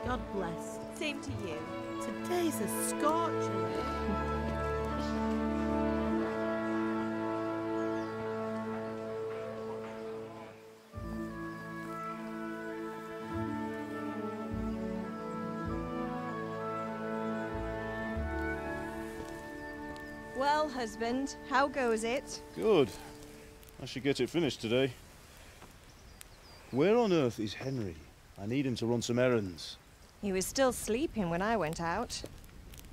God bless. Same to you. Today's a scorcher. Well, husband, how goes it? Good. I should get it finished today. Where on earth is Henry? I need him to run some errands. He was still sleeping when I went out.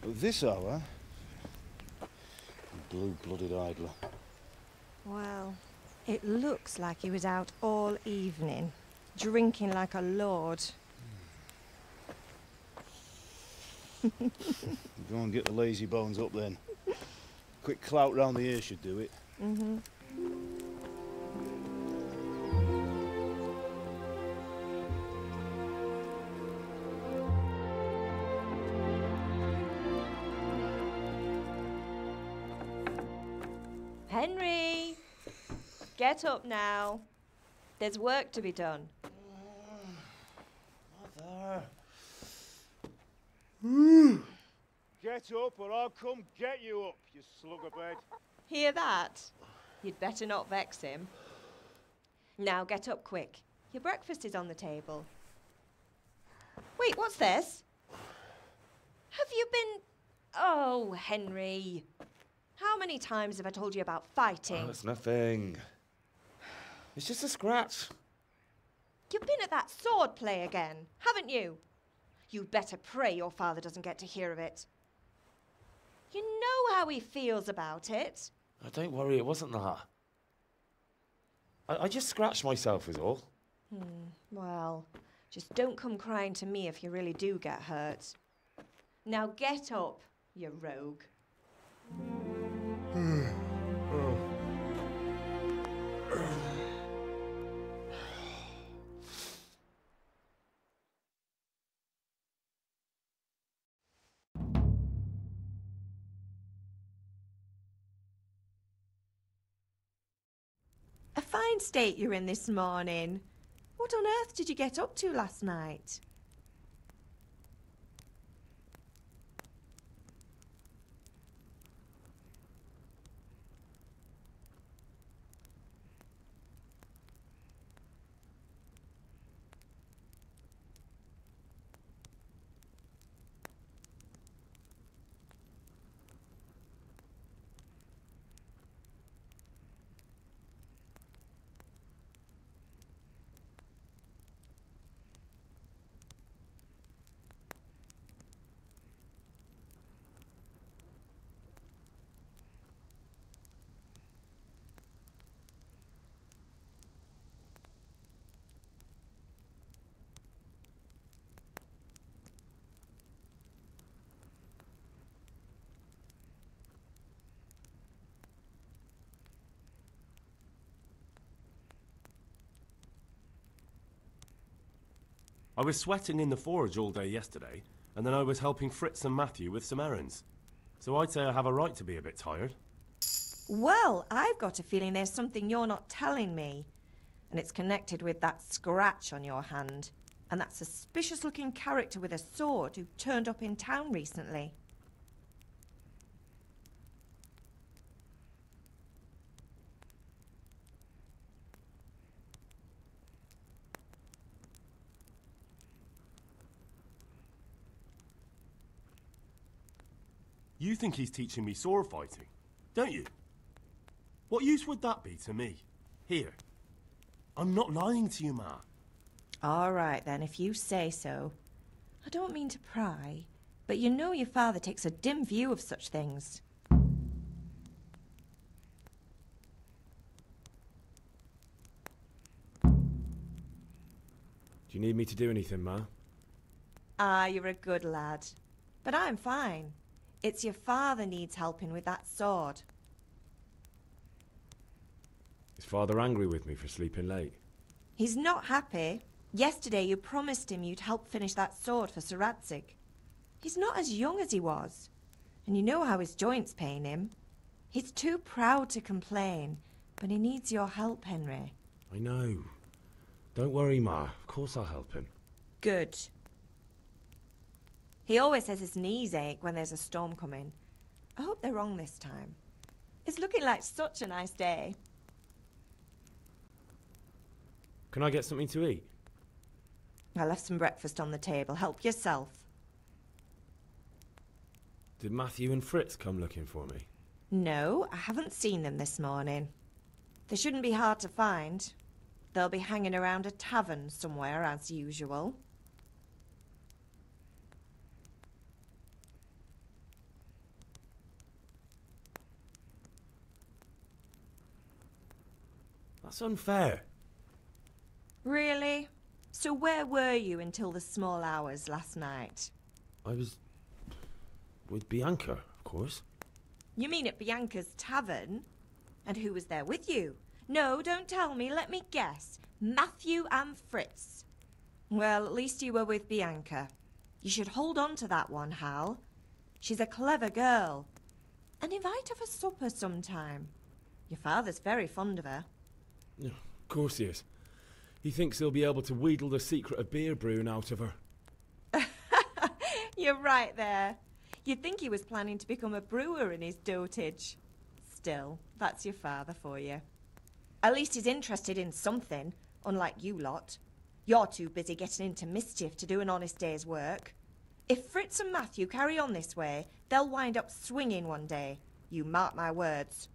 At this hour? Blue-blooded idler. Well, it looks like he was out all evening, drinking like a lord. Go and get the lazy bones up then. Quick clout round the ear should do it. Mm-hmm. Henry! Get up now. There's work to be done. Mother! Get up or I'll come get you up, you slugabed. Hear that? You'd better not vex him. Now get up quick. Your breakfast is on the table. Wait, what's this? Have you been... Oh, Henry. How many times have I told you about fighting? Oh, it's nothing. It's just a scratch. You've been at that sword play again, haven't you? You'd better pray your father doesn't get to hear of it. You know how he feels about it. Oh, don't worry, it wasn't that. I just scratched myself is all. Well, just don't come crying to me if you really do get hurt. Now get up, you rogue. A fine state you're in this morning. What on earth did you get up to last night? I was sweating in the forge all day yesterday, and then I was helping Fritz and Matthew with some errands. So I'd say I have a right to be a bit tired. Well, I've got a feeling there's something you're not telling me. And it's connected with that scratch on your hand. And that suspicious-looking character with a sword who turned up in town recently. You think he's teaching me sword fighting, don't you? What use would that be to me? Here. I'm not lying to you, Ma. All right, then, if you say so. I don't mean to pry, but you know your father takes a dim view of such things. Do you need me to do anything, Ma? Ah, you're a good lad. But I'm fine. It's your father needs helping with that sword. Is Father angry with me for sleeping late? He's not happy. Yesterday you promised him you'd help finish that sword for Sir Radzig. He's not as young as he was. And you know how his joints pain him. He's too proud to complain, but he needs your help, Henry. I know. Don't worry, Ma. Of course I'll help him. Good. He always says his knees ache when there's a storm coming. I hope they're wrong this time. It's looking like such a nice day. Can I get something to eat? I left some breakfast on the table. Help yourself. Did Matthew and Fritz come looking for me? No, I haven't seen them this morning. They shouldn't be hard to find. They'll be hanging around a tavern somewhere as usual. That's unfair. Really? So where were you until the small hours last night? I was with Bianca, of course. You mean at Bianca's tavern? And who was there with you? No, don't tell me, let me guess. Matthew and Fritz. Well, at least you were with Bianca. You should hold on to that one, Hal. She's a clever girl. And invite her for supper sometime. Your father's very fond of her. Yeah, of course he is. He thinks he'll be able to wheedle the secret of beer brewing out of her. You're right there. You'd think he was planning to become a brewer in his dotage. Still, that's your father for you. At least he's interested in something, unlike you lot. You're too busy getting into mischief to do an honest day's work. If Fritz and Matthew carry on this way, they'll wind up swinging one day. You mark my words.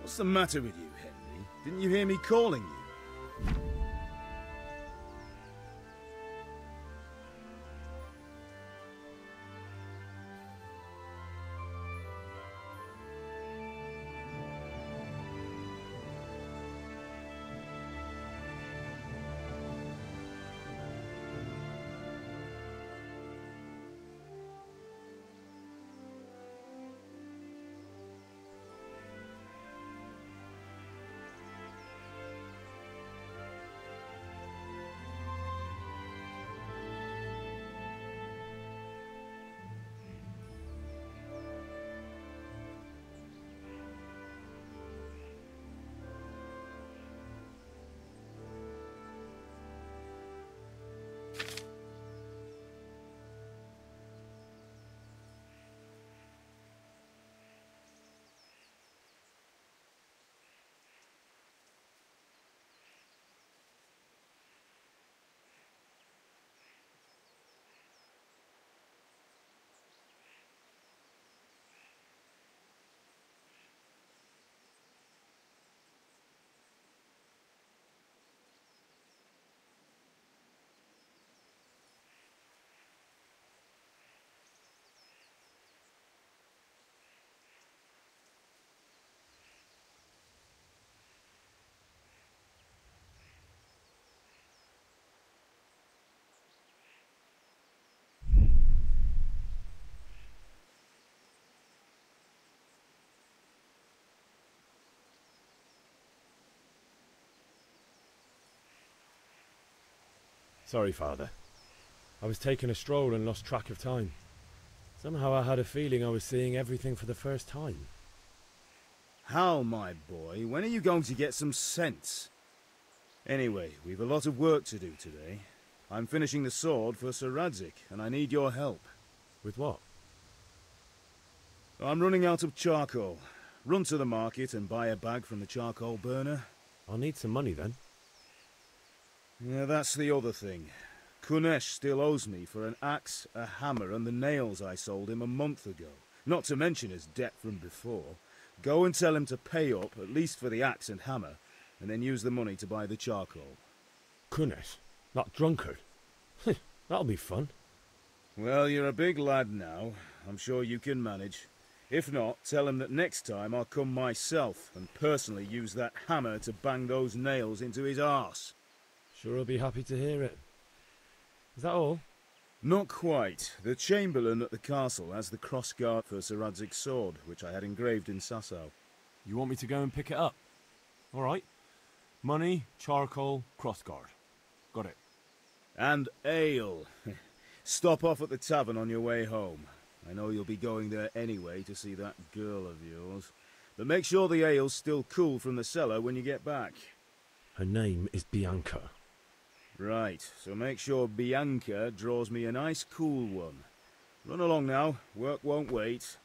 What's the matter with you, Henry? Didn't you hear me calling you? Sorry, Father. I was taking a stroll and lost track of time. Somehow I had a feeling I was seeing everything for the first time. Hal, my boy, when are you going to get some sense? Anyway, we've a lot of work to do today. I'm finishing the sword for Sir Radzig, and I need your help. With what? I'm running out of charcoal. Run to the market and buy a bag from the charcoal burner. I'll need some money then. Yeah, that's the other thing. Kunesh still owes me for an axe, a hammer, and the nails I sold him a month ago. Not to mention his debt from before. Go and tell him to pay up, at least for the axe and hammer, and then use the money to buy the charcoal. Kunesh? That drunkard? That'll be fun. Well, you're a big lad now. I'm sure you can manage. If not, tell him that next time I'll come myself and personally use that hammer to bang those nails into his arse. Sure I'll be happy to hear it. Is that all? Not quite. The Chamberlain at the castle has the crossguard for Sir Radzig's sword, which I had engraved in Sasau. You want me to go and pick it up? All right. Money, charcoal, crossguard. Got it. And ale. Stop off at the tavern on your way home. I know you'll be going there anyway to see that girl of yours. But make sure the ale's still cool from the cellar when you get back. Her name is Bianca. Right, so make sure Bianca draws me a nice cool one. Run along now, work won't wait.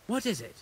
What is it?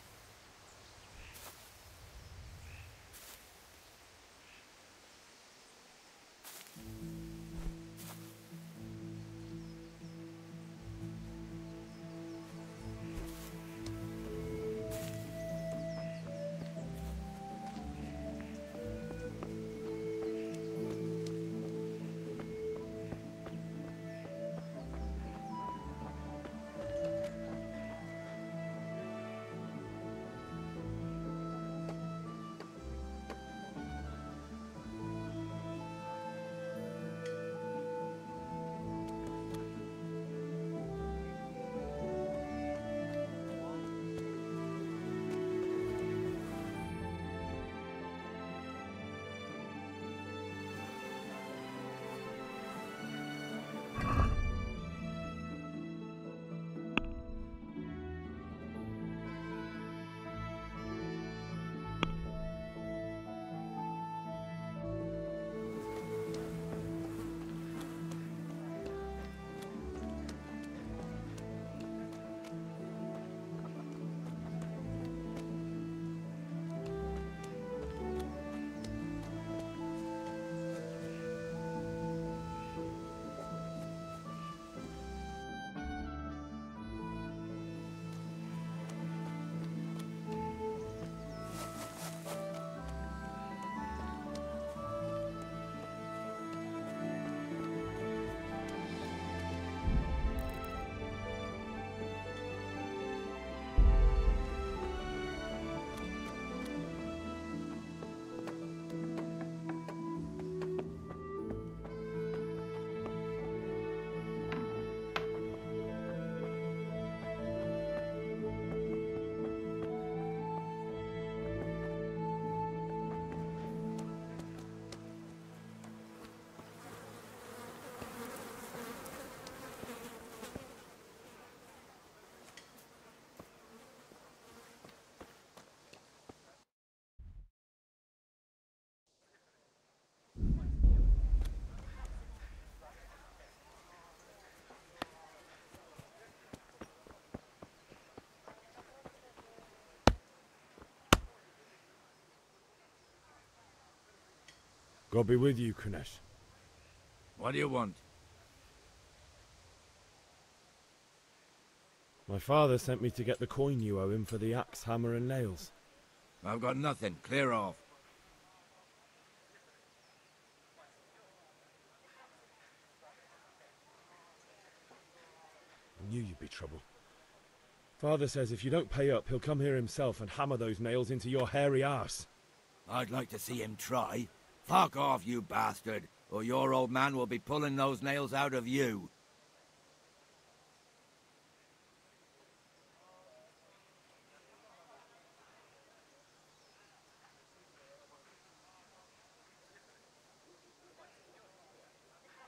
God be with you, Kunesh. What do you want? My father sent me to get the coin you owe him for the axe, hammer and nails. I've got nothing. Clear off. I knew you'd be trouble. Father says if you don't pay up, he'll come here himself and hammer those nails into your hairy arse. I'd like to see him try. Fuck off, you bastard, or your old man will be pulling those nails out of you.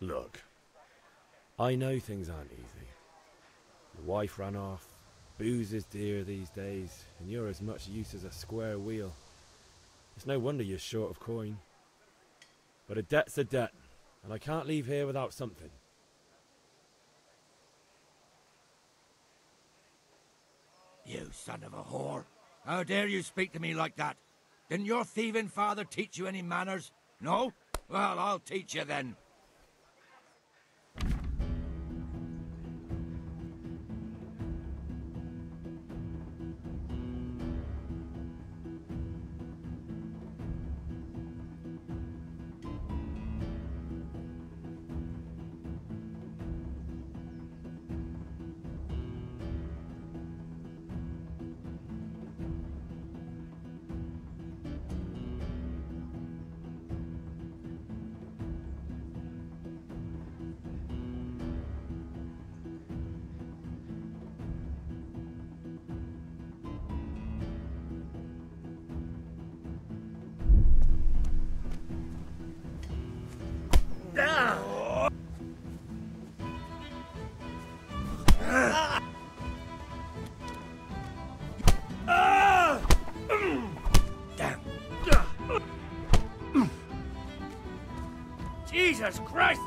Look, I know things aren't easy. Your wife ran off, booze is dear these days, and you're as much use as a square wheel. It's no wonder you're short of coin. But a debt's a debt, and I can't leave here without something. You son of a whore. How dare you speak to me like that? Didn't your thieving father teach you any manners? No? Well, I'll teach you then. Jesus Christ!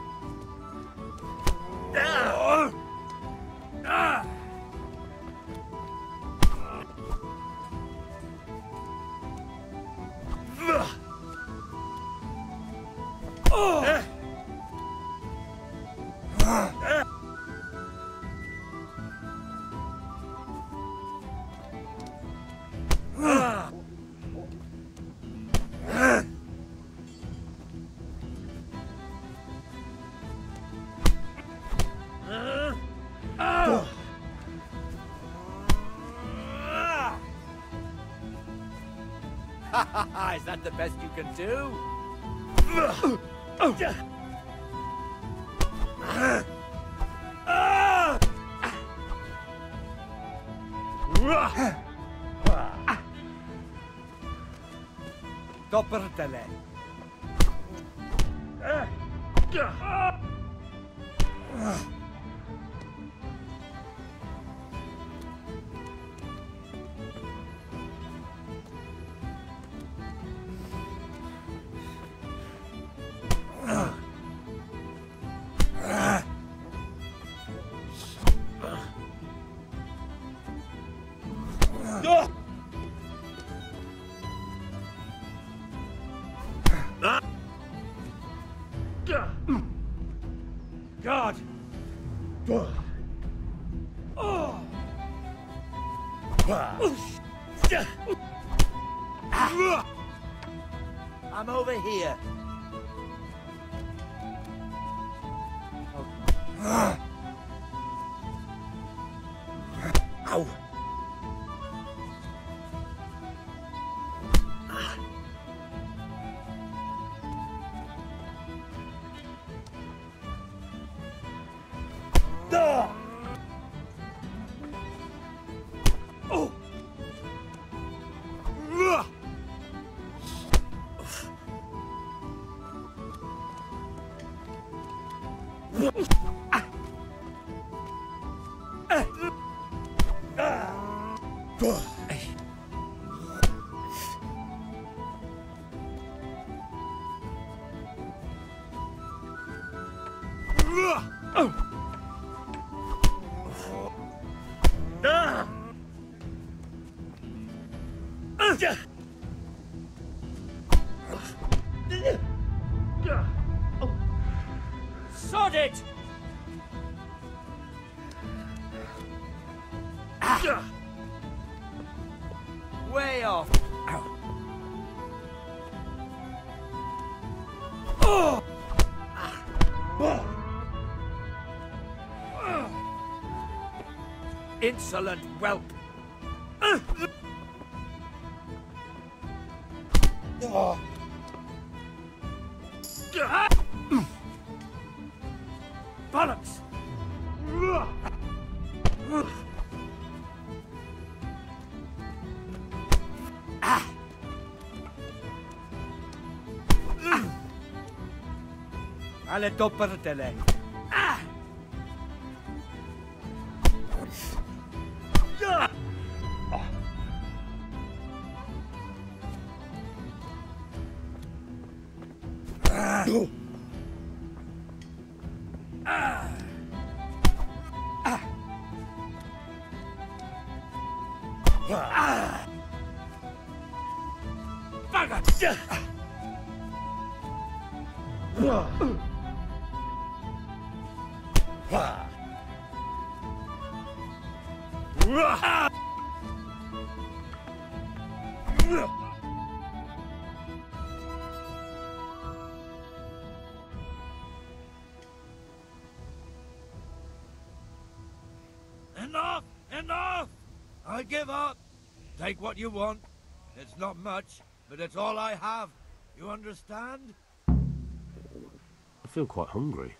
Is that the best you can do? Doppeltele. God! I'm over here. Ow! Way off. Ow. Insolent whelp! Bollocks! Alle doppertele! Enough! Enough! I give up. Take what you want. It's not much, but it's all I have. You understand? I feel quite hungry.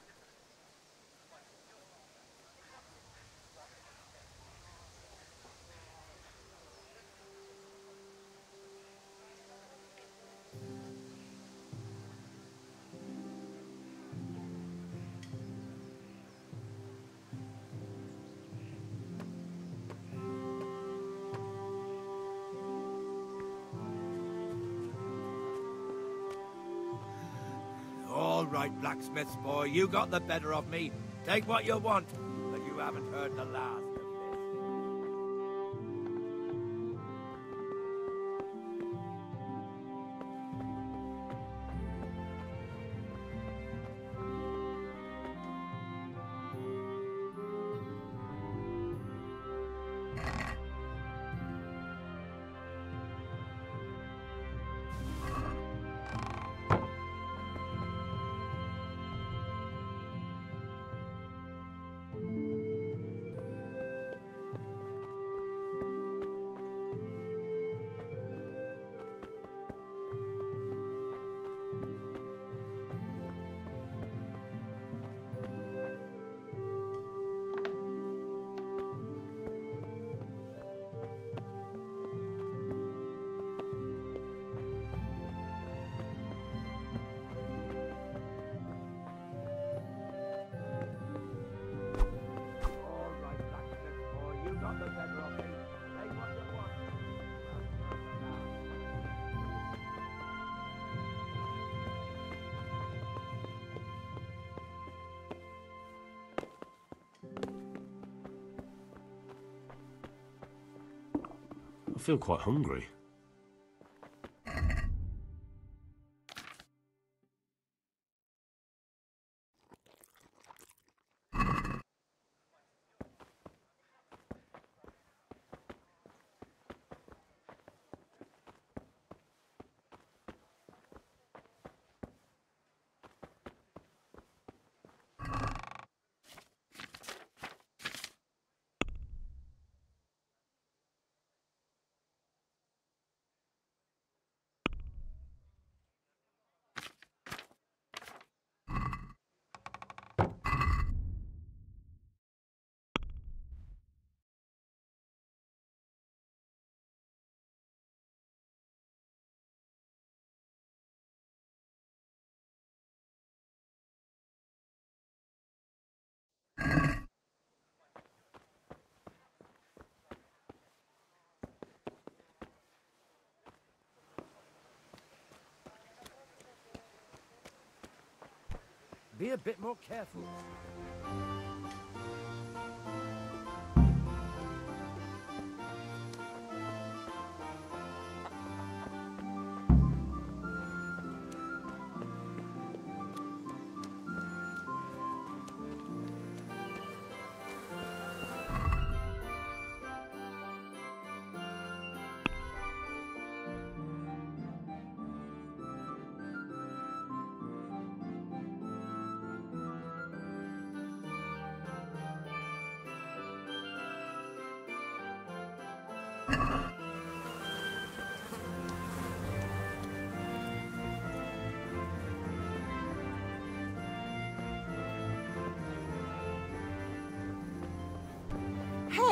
All right, blacksmith's boy, you got the better of me. Take what you want, but you haven't heard the last of this. I feel quite hungry. Be a bit more careful.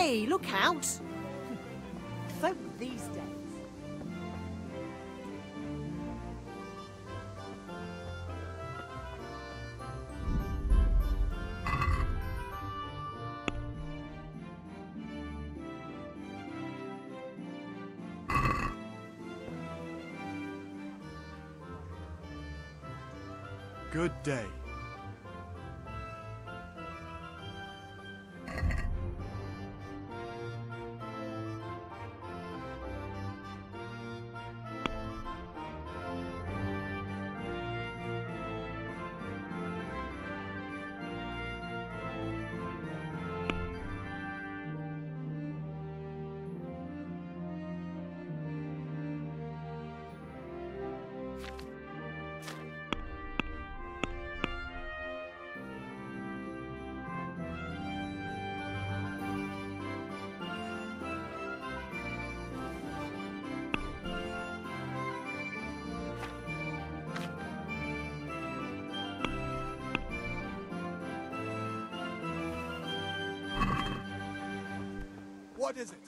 Hey, look out! Folk these days. Good day. What is it?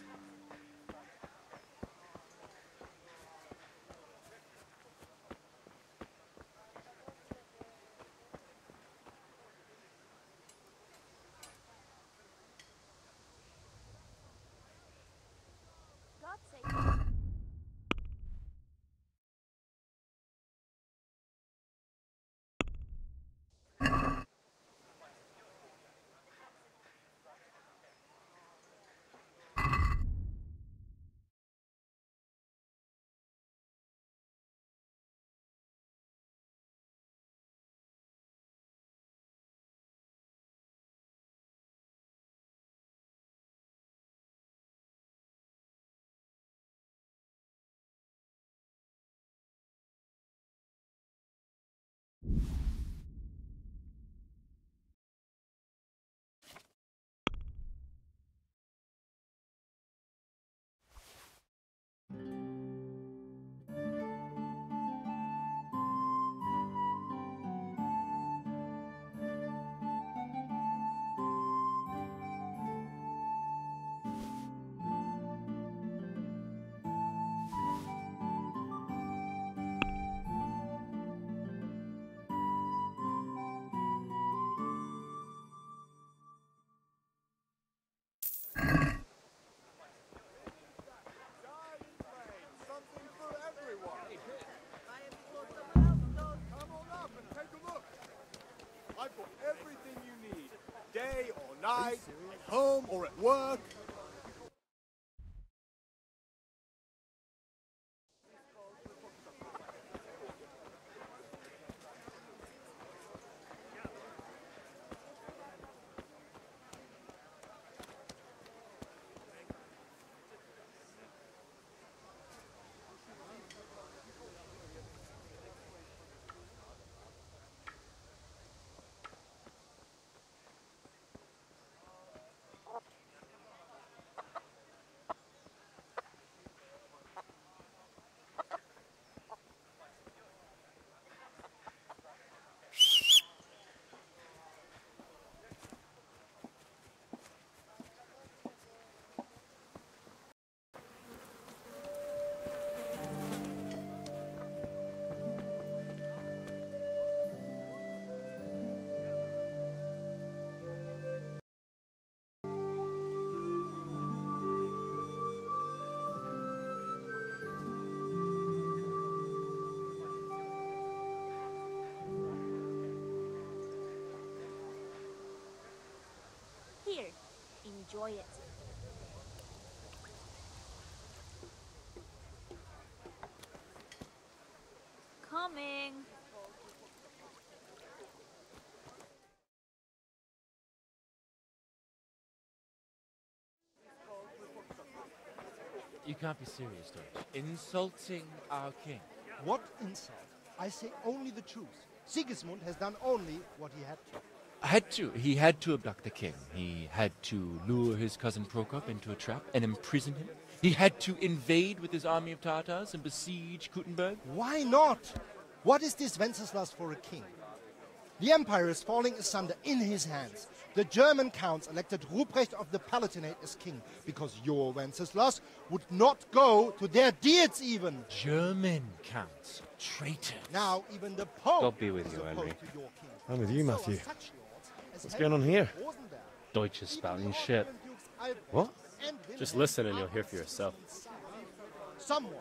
God's sake. I've got everything you need. Day or night, at home or at work. Here, enjoy it. Coming. You can't be serious, George. Insulting our king. What insult? I say only the truth. Sigismund has done only what he had to. He had to abduct the king. He had to lure his cousin Prokop into a trap and imprison him. He had to invade with his army of Tatars and besiege Kuttenberg. Why not? What is this Wenceslas for a king? The empire is falling asunder in his hands. The German counts elected Ruprecht of the Palatinate as king because your Wenceslas would not go to their deeds even. German counts. Traitors. Now even the Pope God be with is you, opposed Henry. to your king. I'm with you, So Matthew. are such lords as What's Henry going on here? of Rosenberg, Deutsch is spouting shit. What? and Just Wilhelm listen and you'll hear for yourself. Someone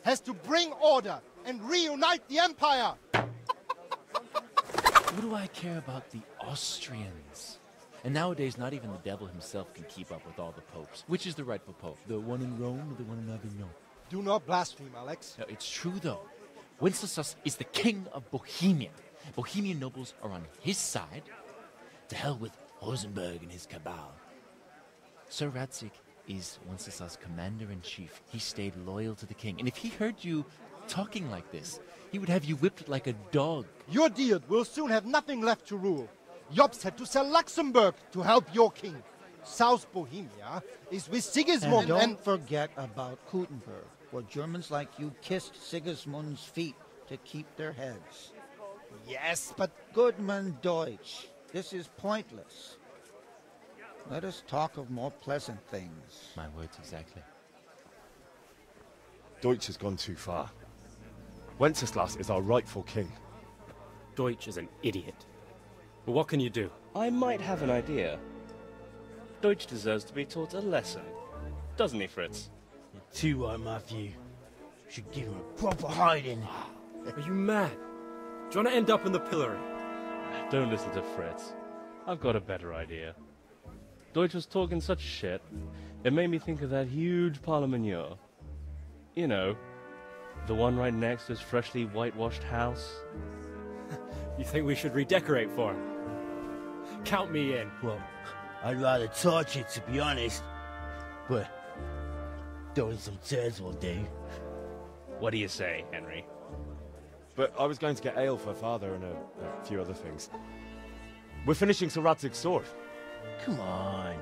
has to bring order and reunite the empire. What do I care about the Austrians? And nowadays, not even the devil himself can keep up with all the popes. Which is the rightful pope? The one in Rome or the one in Avignon? Do not blaspheme, Alex. No, it's true, though. Wenceslas is the king of Bohemia. Bohemian nobles are on his side. To hell with Rosenberg and his cabal. Sir Radzig is Wenceslas' commander-in-chief. He stayed loyal to the king. And if he heard you talking like this, he would have you whipped like a dog. Your deed will soon have nothing left to rule. Jobst had to sell Luxembourg to help your king. South Bohemia is with Sigismund And don't forget about Gutenberg, where Germans like you kissed Sigismund's feet to keep their heads. Yes, but Goodman Deutsch, this is pointless. Let us talk of more pleasant things. My words exactly. Deutsch has gone too far. Wenceslas is our rightful king. Deutsch is an idiot. But what can you do? I might have an idea. Deutsch deserves to be taught a lesson. Doesn't he, Fritz? You're too right, Matthew. Should give him a proper hiding. Are you mad? Do you want to end up in the pillory? Don't listen to Fritz. I've got a better idea. Deutsch was talking such shit, it made me think of that huge parliament. You know, the one right next to his freshly whitewashed house. You think we should redecorate for him? Count me in. Well, I'd rather torch it, to be honest. But throwing some tears will do. What do you say, Henry? But I was going to get ale for father and a few other things. We're finishing Sir Radzig's sword. Come on.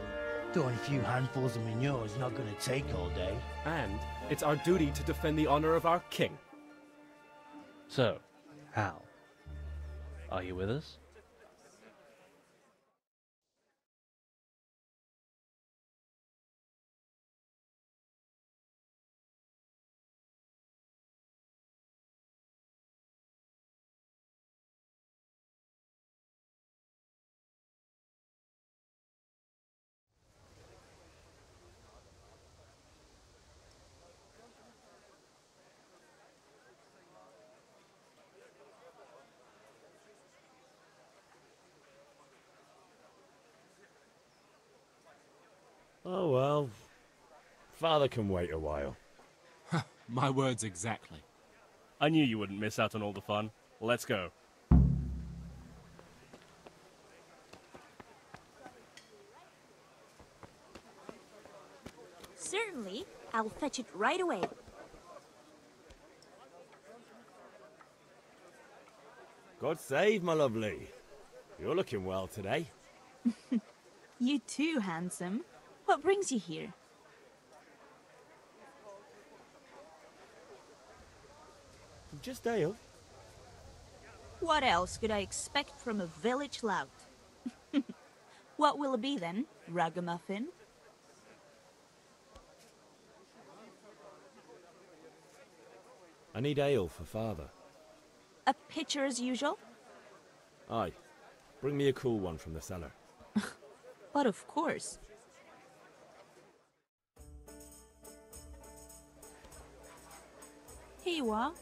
Throwing a few handfuls of manure is not going to take all day. And it's our duty to defend the honor of our king. So, Hal, are you with us? Oh well. Father can wait a while. My words exactly. I knew you wouldn't miss out on all the fun. Let's go. Certainly. I'll fetch it right away. God save, my lovely. You're looking well today. You too, handsome. What brings you here? Just ale. What else could I expect from a village lout? What will it be then? Ragamuffin? I need ale for father. A pitcher as usual? Aye. Bring me a cool one from the cellar. But of course. Here you are.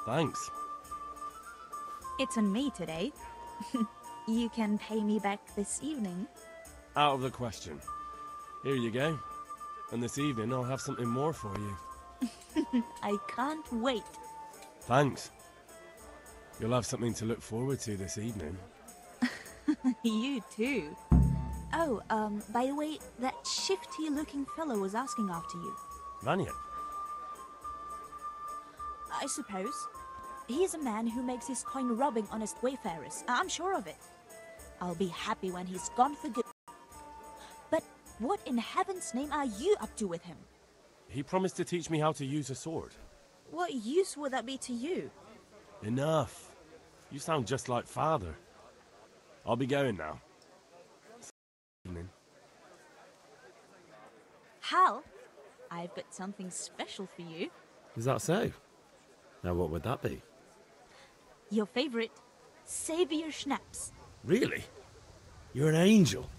Thanks. It's on me today. You can pay me back this evening. Out of the question. Here you go. And this evening I'll have something more for you. I can't wait. Thanks. You'll have something to look forward to this evening. You too. Oh, by the way, that shifty-looking fellow was asking after you. Vanya? I suppose. He's a man who makes his coin robbing honest wayfarers. I'm sure of it. I'll be happy when he's gone for good. But what in heaven's name are you up to with him? He promised to teach me how to use a sword. What use would that be to you? Enough. You sound just like father. I'll be going now. Evening. Hal, I've got something special for you. Is that so? Now what would that be? Your favorite, Savior Schnapps. Really? You're an angel.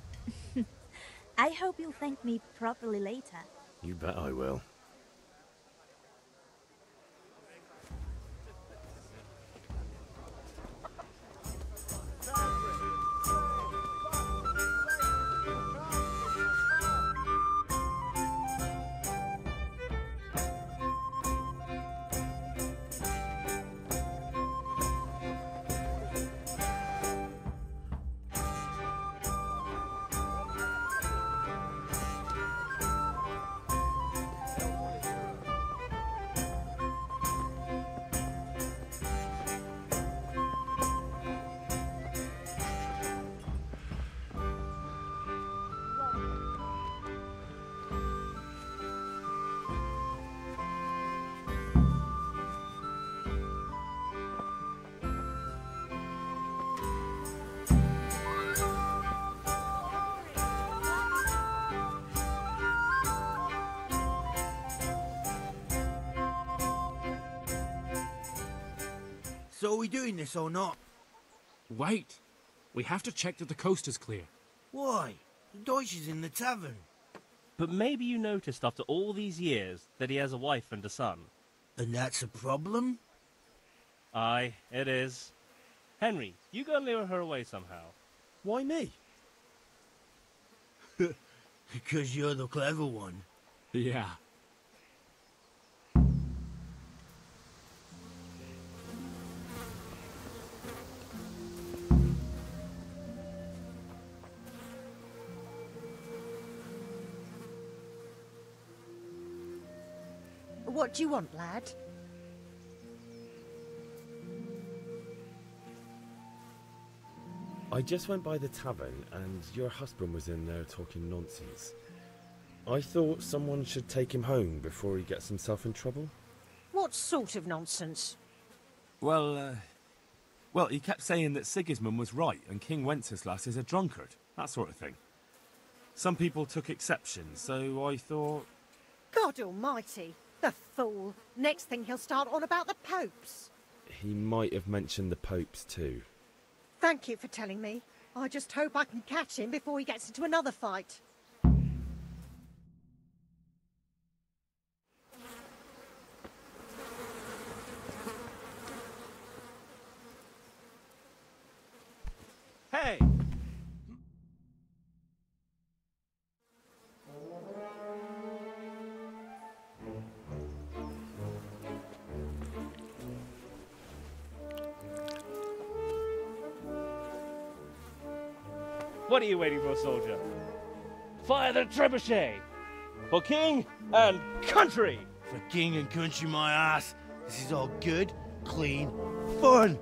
I hope you'll thank me properly later. You bet I will. So are we doing this or not? Wait. We have to check that the coast is clear. Why? The Deutsch is in the tavern. But maybe you noticed after all these years that he has a wife and a son. And that's a problem? Aye, it is. Henry, you go and lure her away somehow. Why me? Because you're the clever one. Yeah. What do you want, lad? I just went by the tavern and your husband was in there talking nonsense. I thought someone should take him home before he gets himself in trouble. What sort of nonsense? Well, he kept saying that Sigismund was right and King Wenceslas is a drunkard, that sort of thing. Some people took exception, so I thought... God almighty, the fool. Next thing he'll start on about the popes. He might have mentioned the popes too. Thank you for telling me. I just hope I can catch him before he gets into another fight. Hey! What are you waiting for, soldier? Fire the trebuchet! For king and country! For king and country, my ass. This is all good, clean, fun.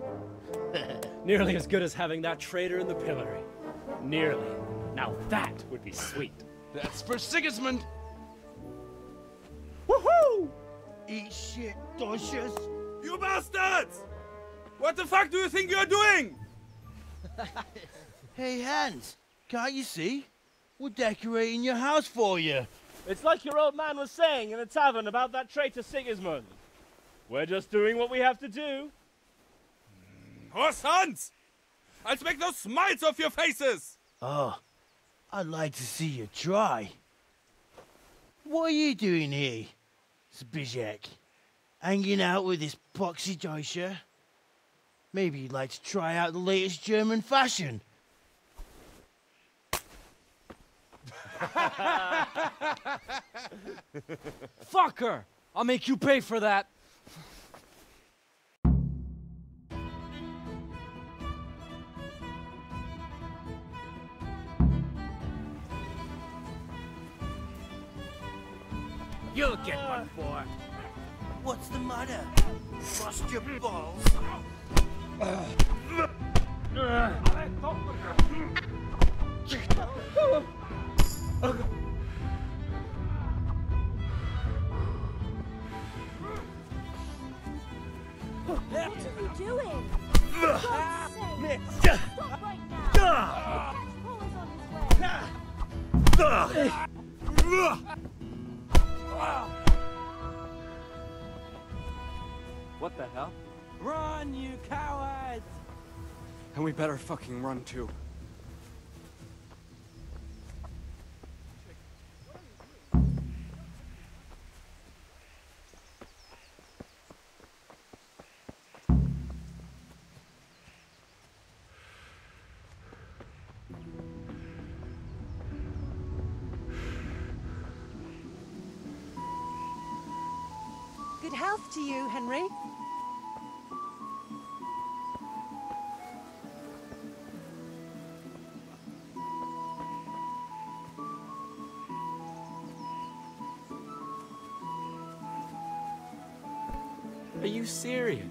Nearly as good as having that traitor in the pillory. Nearly. Now that would be sweet. That's for Sigismund! Woohoo! Eat shit, Deutsches. You bastards! What the fuck do you think you're doing? Hey, Hans, can't you see? We're decorating your house for you. It's like your old man was saying in the tavern about that traitor Sigismund. We're just doing what we have to do. Horse Hans! I'll make those smiles off your faces! Oh, I'd like to see you try. What are you doing here, Zbigniew? Hanging out with this poxy Deutscher? Maybe you'd like to try out the latest German fashion. Fuck her! I'll make you pay for that. You'll get one for. What's the matter? Bust your balls. What are you doing? For God's sake, stop right now! What the hell? Run, you cowards! And we better fucking run too. Good health to you, Henry. Are you serious?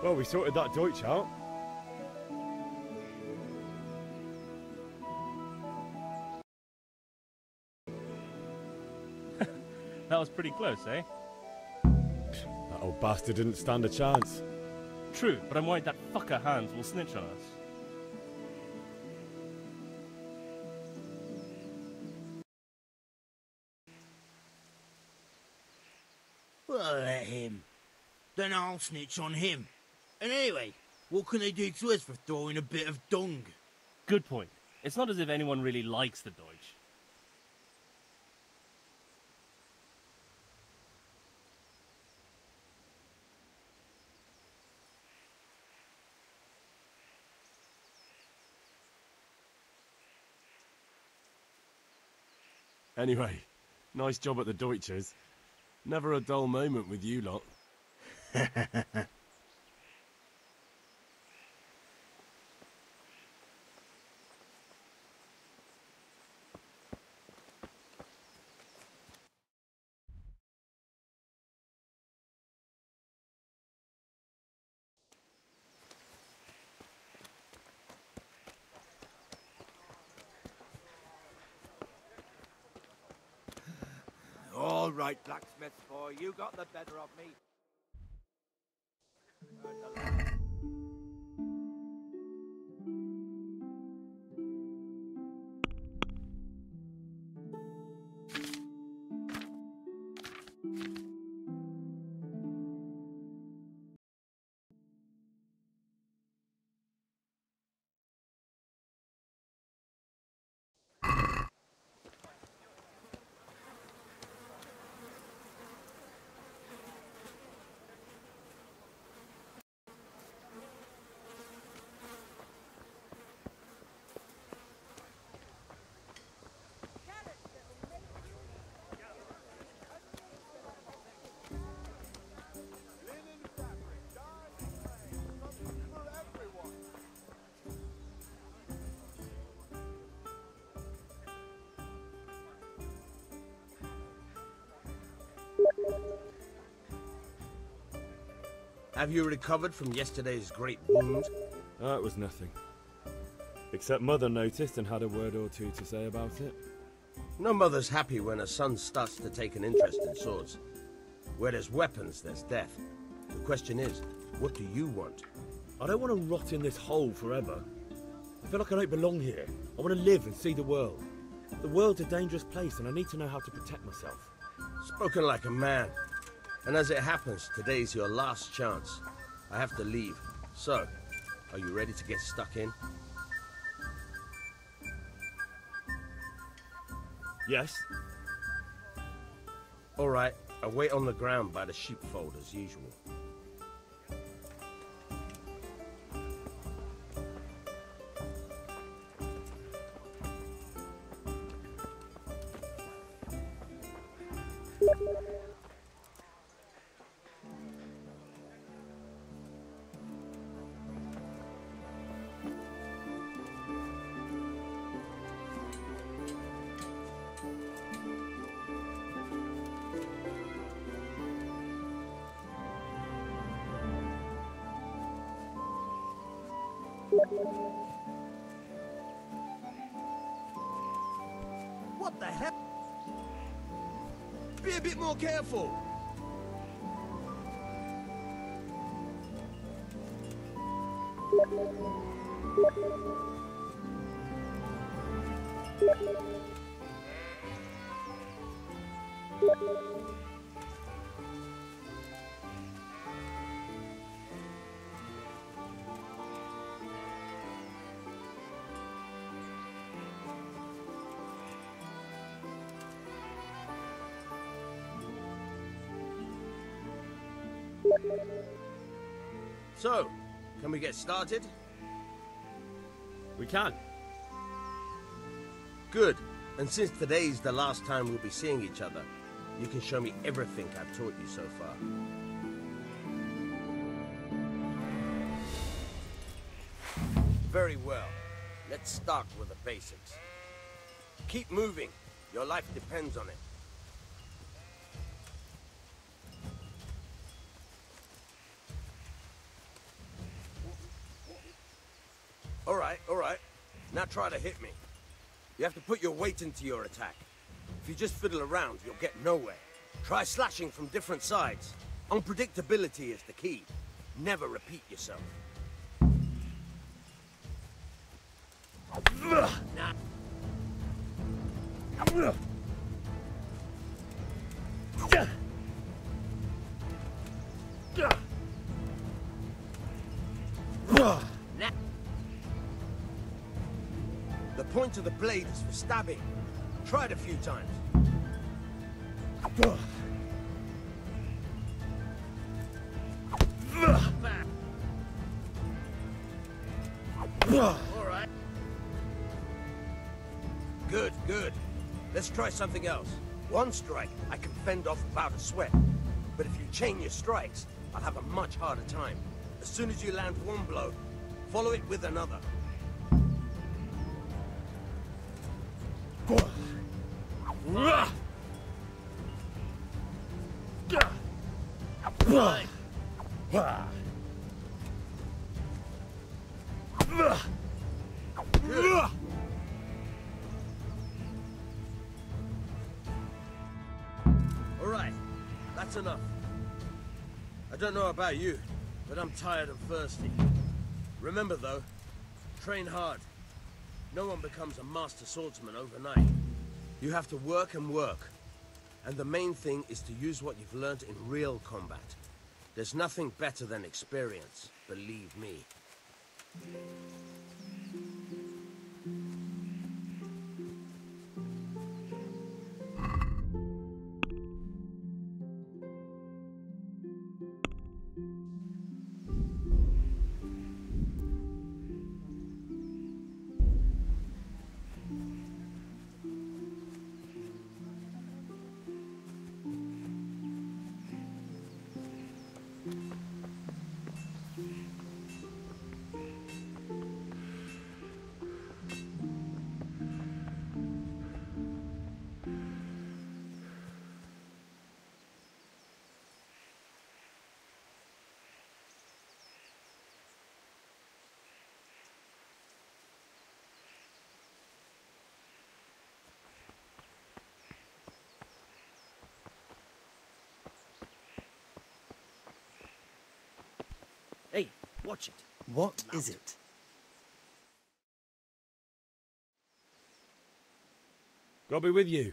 Well, we sorted that Deutsch out. That was pretty close, eh? That old bastard didn't stand a chance. True, but I'm worried that fucker Hans will snitch on us. Well, let him. Then I'll snitch on him. And anyway, what can they do to us for throwing a bit of dung? Good point. It's not as if anyone really likes the Deutsch. Anyway, nice job at the Deutsches. Never a dull moment with you lot. All right, blacksmith boy, you got the better of me. Have you recovered from yesterday's great wound? That was nothing. Except Mother noticed and had a word or two to say about it. No mother's happy when a son starts to take an interest in swords. Where there's weapons, there's death. The question is, what do you want? I don't want to rot in this hole forever. feel like I don't belong here. I want to live and see the world. The world's a dangerous place and I need to know how to protect myself. Spoken like a man. And as it happens, today's your last chance. I have to leave. So, are you ready to get stuck in? Yes. All right, I'll wait on the ground by the sheepfold as usual. What the hell? Be a bit more careful. So, can we get started? We can. Good. And since today's the last time we'll be seeing each other, you can show me everything I've taught you so far. Very well. Let's start with the basics. Keep moving. Your life depends on it. All right. Now try to hit me. You have to put your weight into your attack. If you just fiddle around, you'll get nowhere. Try slashing from different sides. Unpredictability is the key. Never repeat yourself. The point of the blade is for stabbing. Try it a few times. All right. Good. Let's try something else. One strike, I can fend off without a sweat. But if you chain your strikes, I'll have a much harder time. As soon as you land one blow, follow it with another. All right, that's enough. I don't know about you, but I'm tired and thirsty. Remember though, train hard. No one becomes a master swordsman overnight. You have to work and work. And the main thing is to use what you've learned in real combat. There's nothing better than experience, believe me. Hey, watch it. What is it? I'll be with you.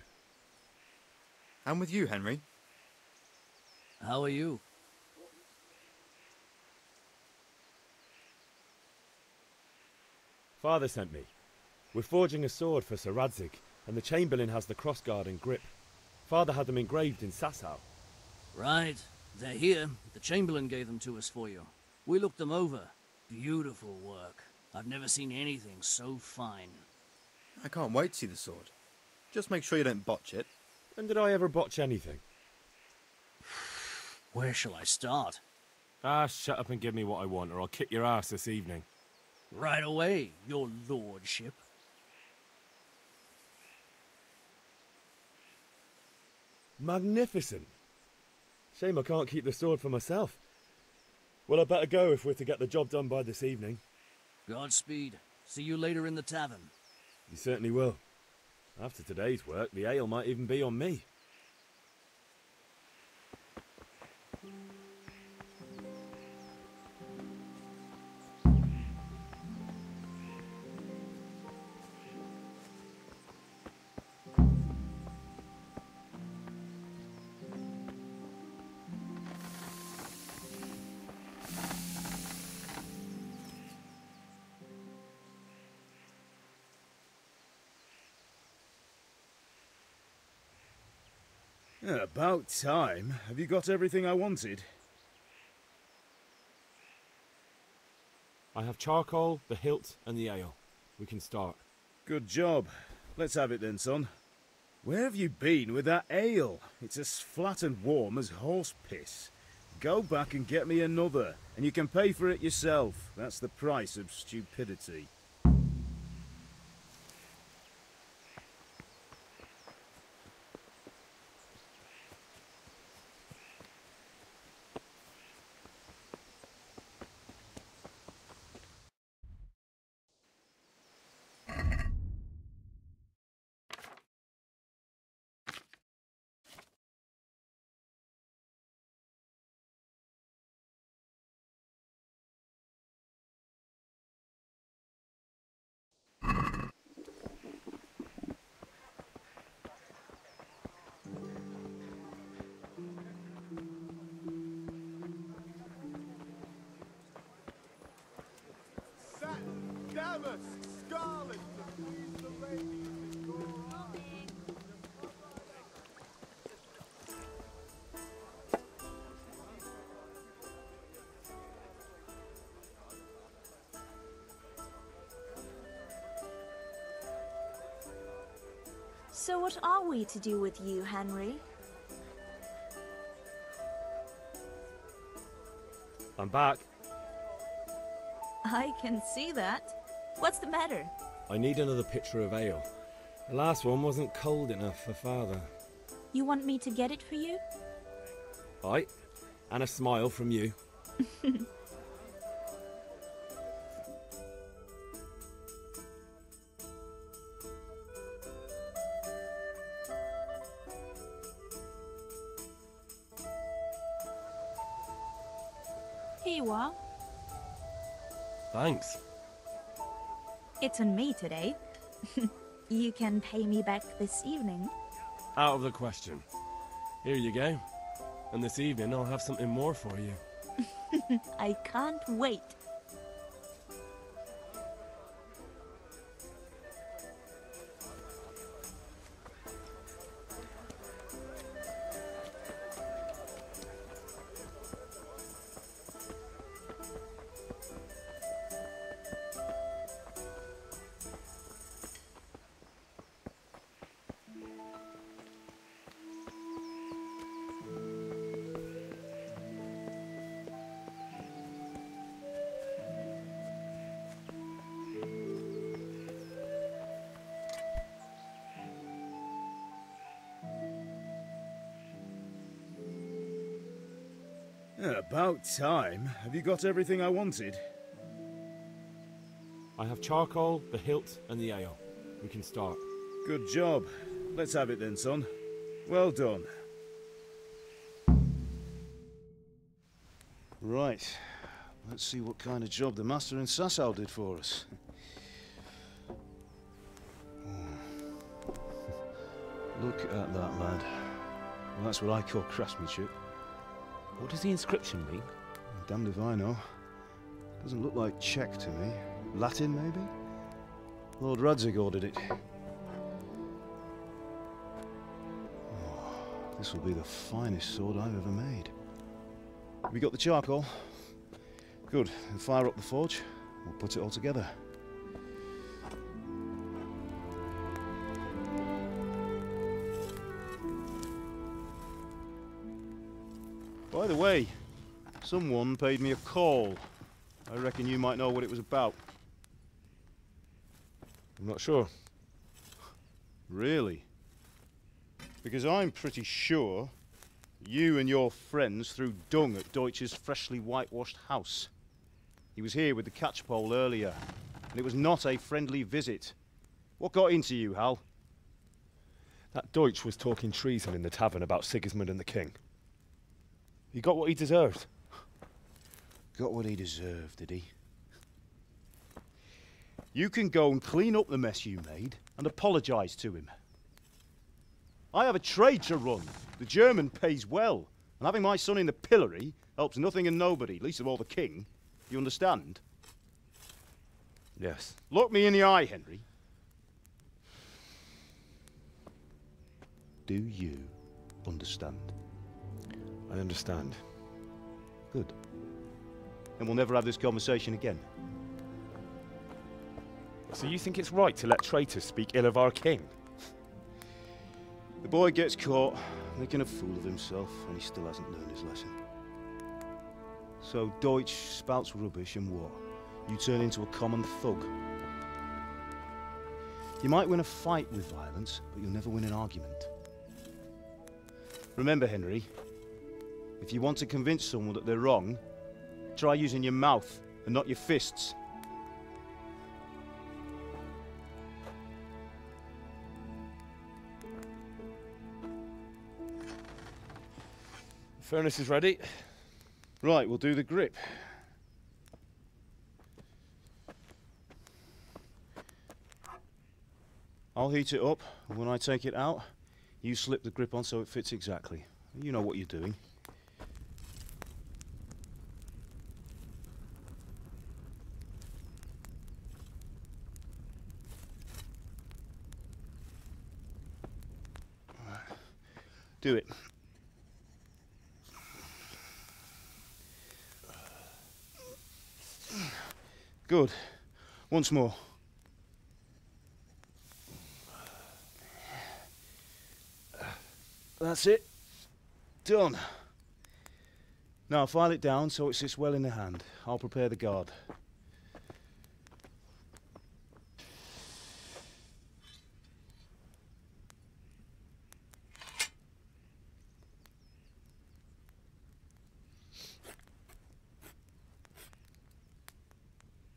I'm with you, Henry. How are you? Father sent me. We're forging a sword for Sir Radzig, and the Chamberlain has the crossguard and grip. Father had them engraved in Sasau. Right. They're here. The Chamberlain gave them to us for you. We looked them over. Beautiful work. I've never seen anything so fine. I can't wait to see the sword. Just make sure you don't botch it. When did I ever botch anything? Where shall I start? Ah, shut up and give me what I want, or I'll kick your ass this evening. Right away, your lordship. Magnificent. Shame I can't keep the sword for myself. Well, I better go if we're to get the job done by this evening. Godspeed. See you later in the tavern. You certainly will. After today's work, the ale might even be on me. About time. Have you got everything I wanted? I have charcoal, the hilt, and the ale. We can start. Good job. Let's have it then, son. Where have you been with that ale? It's as flat and warm as horse piss. Go back and get me another, and you can pay for it yourself. That's the price of stupidity. So what are we to do with you, Henry? I'm back. I can see that. What's the matter? I need another pitcher of ale. The last one wasn't cold enough for Father. You want me to get it for you? Aye, and a smile from you. Here you are. Thanks. It's on me today. You can pay me back this evening. Out of the question. Here you go. And this evening I'll have something more for you. I can't wait. About time. Have you got everything I wanted? I have charcoal, the hilt, and the ale. We can start. Good job. Let's have it then, son. Well done. Right. Let's see what kind of job the master in Sasau did for us. Look at that, lad. Well, that's what I call craftsmanship. What does the inscription mean? Damned if I know. Doesn't look like Czech to me. Latin, maybe? Lord Radzig ordered it. Oh, this will be the finest sword I've ever made. Have you got the charcoal? Good. Then fire up the forge. We'll put it all together. By the way, someone paid me a call. I reckon you might know what it was about. I'm not sure. Really? Because I'm pretty sure you and your friends threw dung at Deutsch's freshly whitewashed house. He was here with the catchpole earlier, and it was not a friendly visit. What got into you, Hal? That Deutsch was talking treason in the tavern about Sigismund and the king. He got what he deserved. Got what he deserved, did he? You can go and clean up the mess you made and apologise to him. I have a trade to run. The German pays well, and having my son in the pillory helps nothing and nobody, least of all the king. You understand? Yes. Look me in the eye, Henry. Do you understand? I understand. Good. And we'll never have this conversation again. So you think it's right to let traitors speak ill of our king? The boy gets caught, making a fool of himself, and he still hasn't learned his lesson. So Deutsch spouts rubbish, and what? You turn into a common thug. You might win a fight with violence, but you'll never win an argument. Remember, Henry, if you want to convince someone that they're wrong, try using your mouth and not your fists. The furnace is ready. Right, we'll do the grip. I'll heat it up, and when I take it out, you slip the grip on so it fits exactly. You know what you're doing. Do it. Good. Once more. That's it. Done. Now file it down so it sits well in the hand. I'll prepare the guard.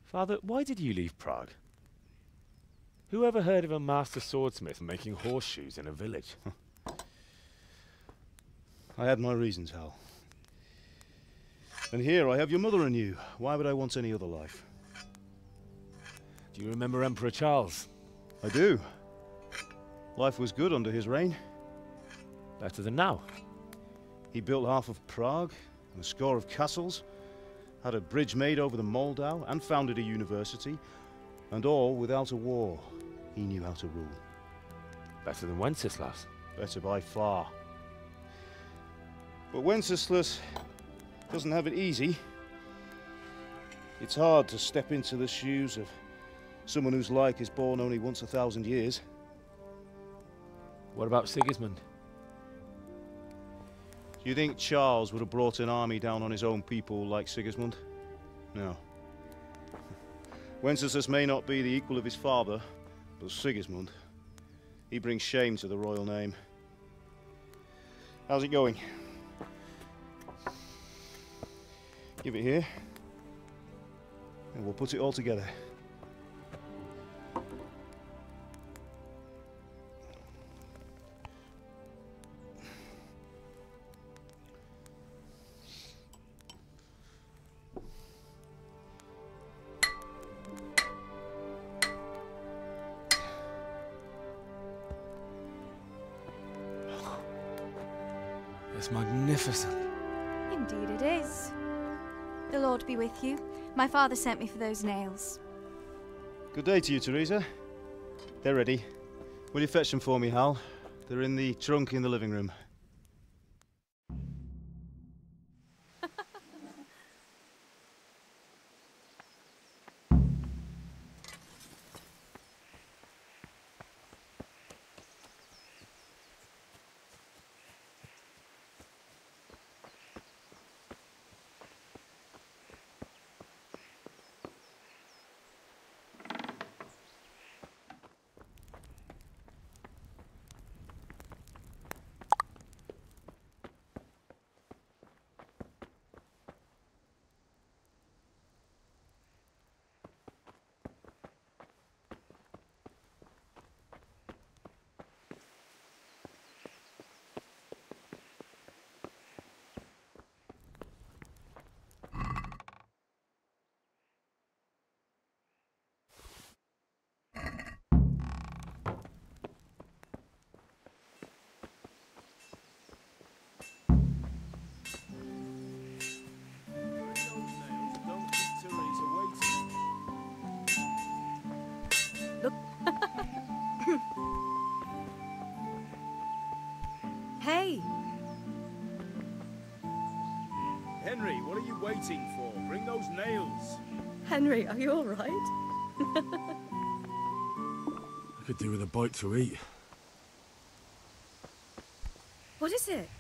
Father, why did you leave Prague? Who ever heard of a master swordsmith making horseshoes in a village? I had my reasons, Hal. And here I have your mother and you. Why would I want any other life? Do you remember Emperor Charles? I do. Life was good under his reign. Better than now. He built half of Prague and a score of castles, had a bridge made over the Moldau, and founded a university, and all without a war. He knew how to rule. Better than Wenceslas. Better by far. But Wenceslas doesn't have it easy. It's hard to step into the shoes of someone whose like is born only once 1,000 years. What about Sigismund? Do you think Charles would have brought an army down on his own people like Sigismund? No. Wenceslas may not be the equal of his father, but Sigismund, he brings shame to the royal name. How's it going? Give it here, and we'll put it all together. looks magnificent. Indeed it is. The Lord be with you. My father sent me for those nails. Good day to you, Teresa. They're ready. Will you fetch them for me, Hal? They're in the trunk in the living room. Hey! Henry, what are you waiting for? Bring those nails. Henry, are you all right? I could do with a bite to eat. What is it?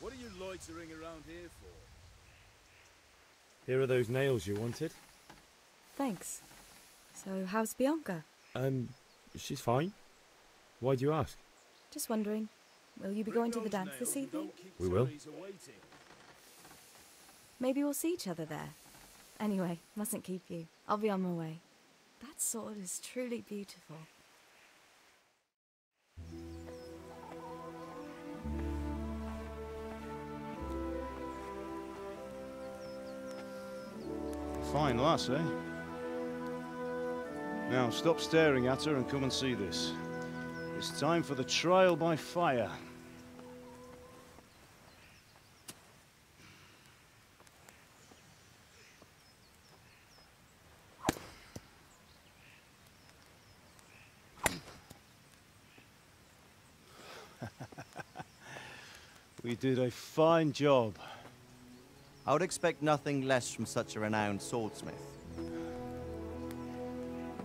What are you loitering around here for? Here are those nails you wanted. Thanks. So, how's Bianca? She's fine. Why do you ask? Just wondering, will you be going to the dance this evening? We will. Maybe we'll see each other there. Anyway, mustn't keep you. I'll be on my way. That sword is truly beautiful. Fine lass, eh? Now, stop staring at her and come and see this. It's time for the trial by fire. We did a fine job. I would expect nothing less from such a renowned swordsmith.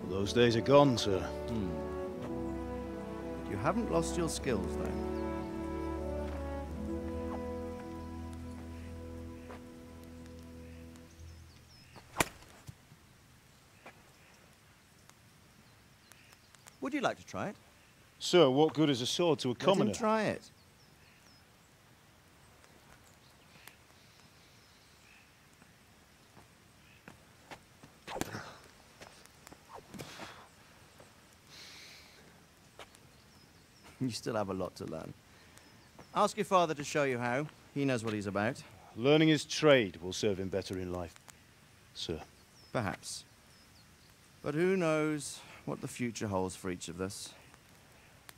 Those days are gone, sir. You haven't lost your skills, though. Would you like to try it? Sir, what good is a sword to a commoner? Let him try it. You still have a lot to learn. Ask your father to show you how. He knows what he's about. Learning his trade will serve him better in life, sir. Perhaps. But who knows what the future holds for each of us.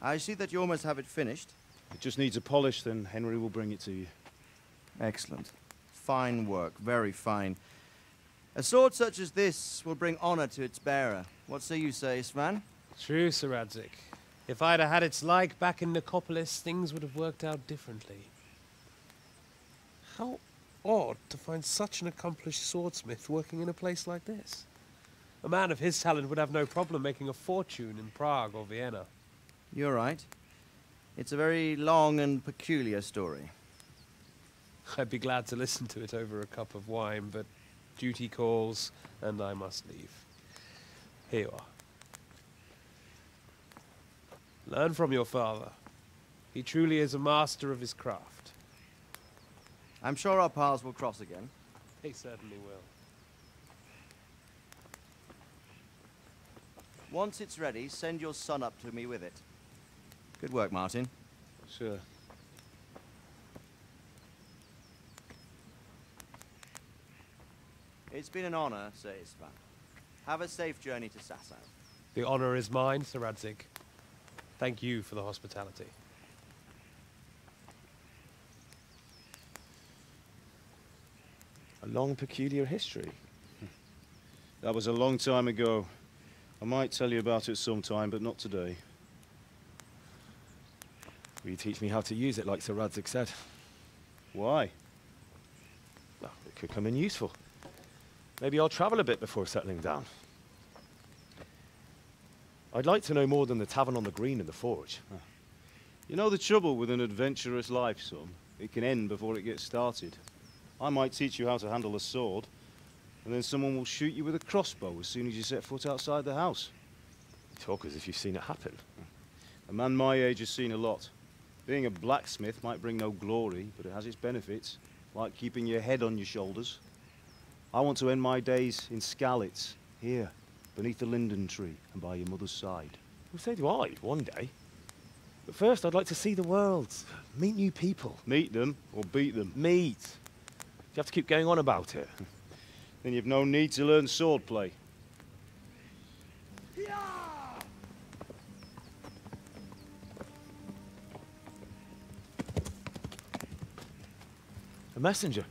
I see that you almost have it finished. It just needs a polish, then Henry will bring it to you. Excellent. Fine work, very fine. A sword such as this will bring honor to its bearer. What say you, Svan? True, Sir Radzik. If I'd have had its like back in Nicopolis, things would have worked out differently. How odd to find such an accomplished swordsmith working in a place like this. A man of his talent would have no problem making a fortune in Prague or Vienna. You're right. It's a very long and peculiar story. I'd be glad to listen to it over a cup of wine, but duty calls, and I must leave. Here you are. Learn from your father. He truly is a master of his craft. I'm sure our paths will cross again. They certainly will. Once it's ready, send your son up to me with it. Good work, Martin. Sure. It's been an honor, Sir Isvan. Have a safe journey to Sasau. The honor is mine, Sir Radzik. Thank you for the hospitality. A long, peculiar history. That was a long time ago. I might tell you about it sometime, but not today. Will you teach me how to use it, like Sir Radzig said? Why? Well, it could come in useful. Maybe I'll travel a bit before settling down. I'd like to know more than the tavern on the green and the forge. You know the trouble with an adventurous life, son? It can end before it gets started. I might teach you how to handle a sword, and then someone will shoot you with a crossbow as soon as you set foot outside the house. You talk as if you've seen it happen. A man my age has seen a lot. Being a blacksmith might bring no glory, but it has its benefits, like keeping your head on your shoulders. I want to end my days in Skalitz, here, beneath the linden tree and by your mother's side. Well, so do I, one day. But first, I'd like to see the world, meet new people. Meet them or beat them? Meet. You have to keep going on about it. Then you've no need to learn swordplay. A messenger.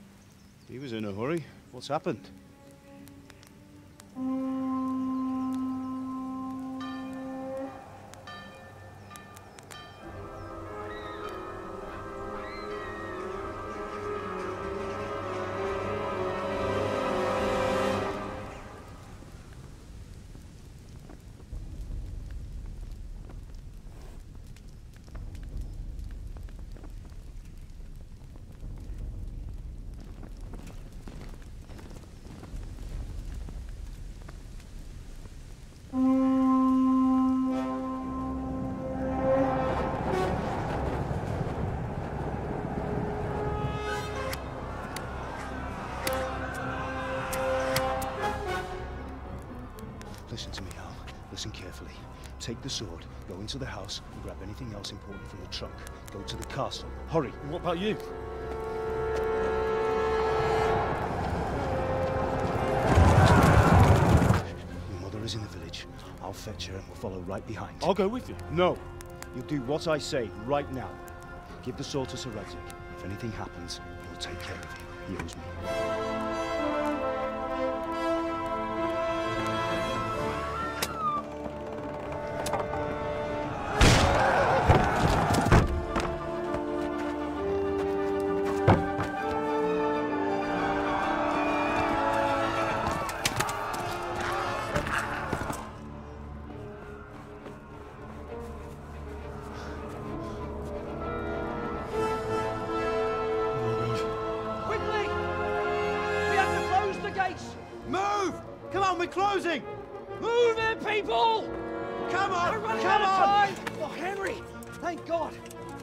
He was in a hurry. What's happened? Listen to me, Al. Listen carefully. Take the sword, go into the house, and grab anything else important from the trunk. Go to the castle. Hurry! What about you? Your mother is in the village. I'll fetch her and we'll follow right behind. I'll go with you. No! You'll do what I say right now. Give the sword to Sir Radzig. If anything happens, he'll take care of you. He owes me. Closing! Move it, people! Come on! We're running Come out of on! time! Oh, Henry! Thank God!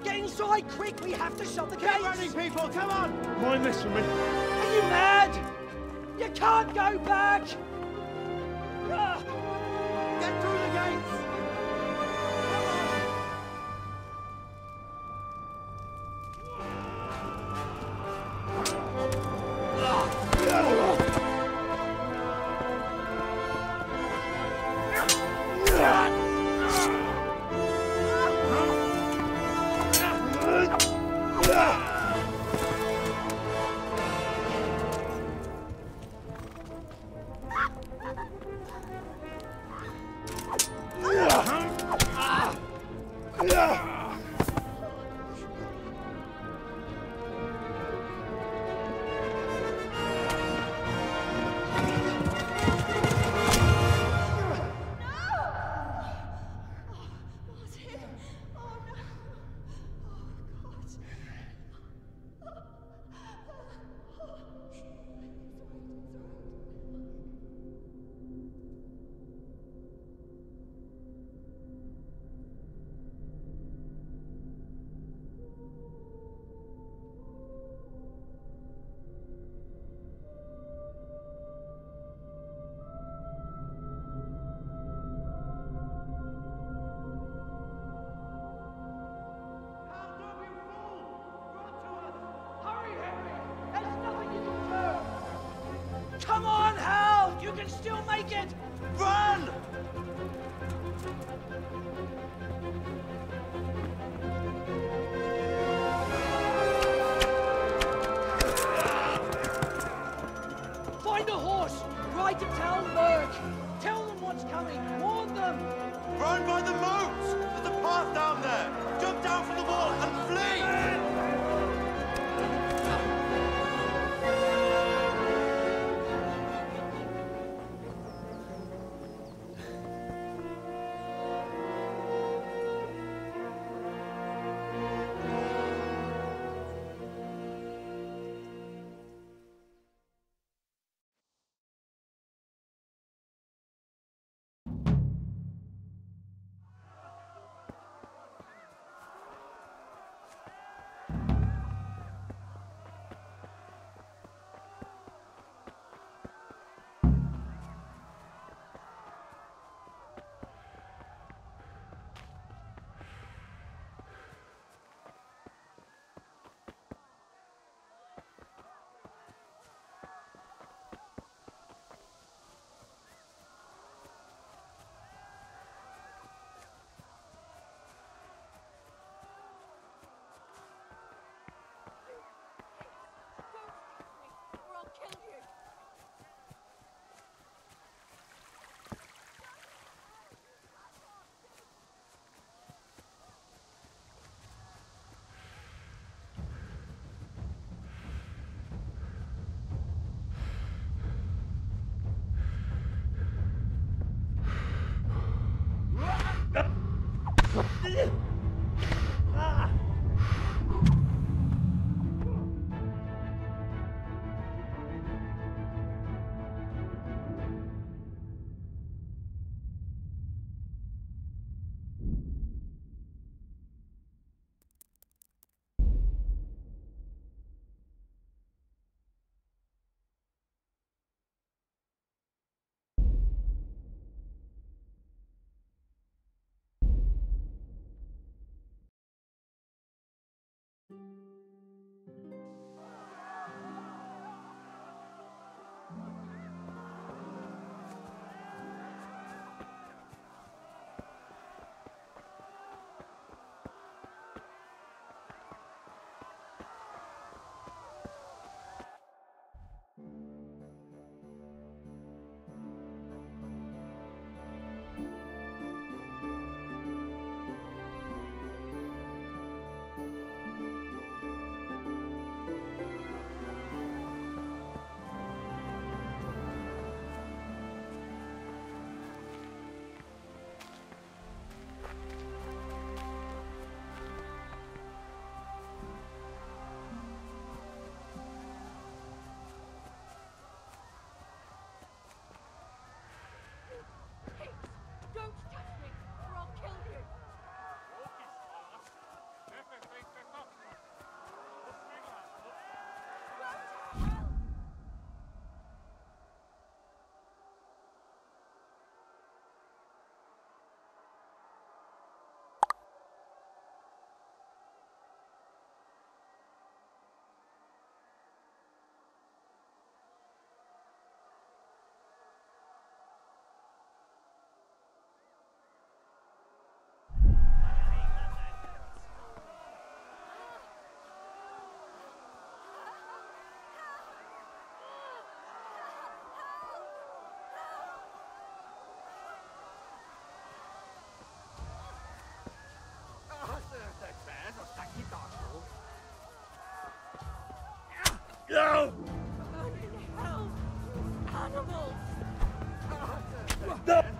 Get inside, quick! We have to shut the gates! Keep running, people! Come on! Mind this for me. Are you mad? You can't go back! Get through the gates! Come on, Hal! You can still make it! Run! No! Animals! No!